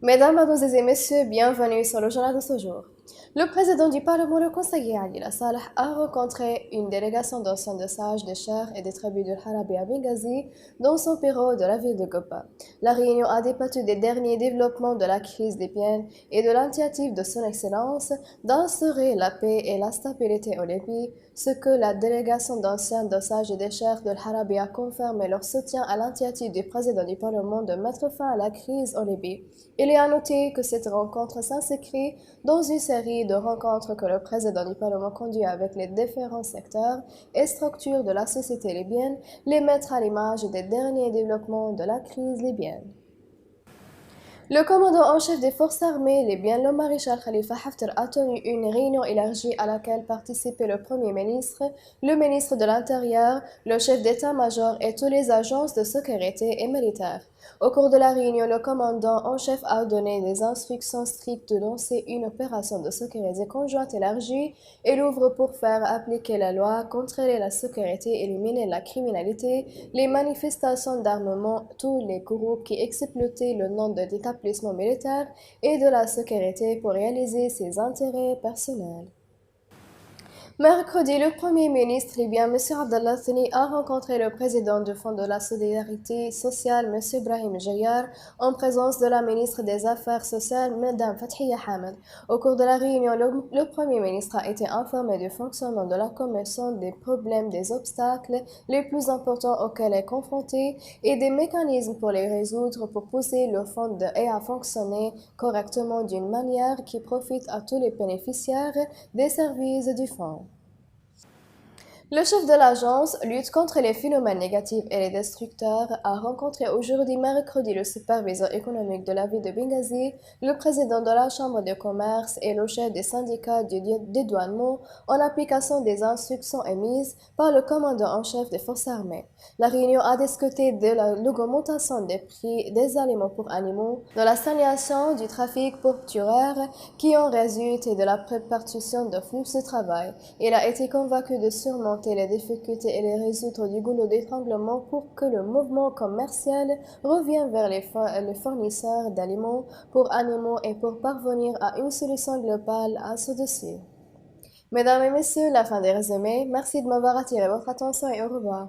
Mesdames, Mademoiselles et Messieurs, bienvenue sur le journal de ce jour. Le président du Parlement, le conseiller Adila Saleh, a rencontré une délégation d'anciens de sages, de chers et des tribus de Harabi à Benghazi dans son bureau de la ville de Gopa. La réunion a débattu des derniers développements de la crise libyenne et de l'initiative de son Excellence d'instaurer la paix et la stabilité au Libye, ce que la délégation d'anciens de sages et des chers de Harabi a confirmé leur soutien à l'initiative du président du Parlement de mettre fin à la crise au Libye. Il est à noter que cette rencontre s'inscrit dans une série de rencontres que le président du Parlement conduit avec les différents secteurs et structures de la société libyenne, les mettre à l'image des derniers développements de la crise libyenne. Le commandant en chef des forces armées libyennes, le maréchal Khalifa Haftar, a tenu une réunion élargie à laquelle participaient le Premier ministre, le ministre de l'Intérieur, le chef d'état-major et tous les agences de sécurité et militaires. Au cours de la réunion, le commandant en chef a donné des instructions strictes de lancer une opération de sécurité conjointe élargie et l'ouvre pour faire appliquer la loi, contrôler la sécurité, éliminer la criminalité, les manifestations d'armement, tous les groupes qui exploitaient le nom de l'établissement militaire et de la sécurité pour réaliser ses intérêts personnels. Mercredi, le Premier ministre libyen, M. Abdallah Thani, a rencontré le président du Fonds de la solidarité sociale, M. Brahim Jayar, en présence de la ministre des Affaires sociales, Mme Fathiya Hamad. Au cours de la réunion, le Premier ministre a été informé du fonctionnement de la Commission, des problèmes, des obstacles les plus importants auxquels elle est confrontée et des mécanismes pour les résoudre pour pousser le fonds et à fonctionner correctement d'une manière qui profite à tous les bénéficiaires des services du fonds. Le chef de l'agence lutte contre les phénomènes négatifs et les destructeurs a rencontré aujourd'hui mercredi le superviseur économique de la ville de Benghazi, le président de la chambre de commerce et le chef des syndicats du dédouanement en application des instructions émises par le commandant en chef des forces armées. La réunion a discuté de l'augmentation des prix des aliments pour animaux, de la stagnation du trafic portuaire qui en résulte et de la préparation de flux de travail. Il a été convaincu de surmonter les difficultés et les résoudre du goulot d'étranglement pour que le mouvement commercial revienne vers les fournisseurs d'aliments pour animaux et pour parvenir à une solution globale à ce dossier. Mesdames et messieurs, la fin des résumés. Merci de m'avoir attiré votre attention et au revoir.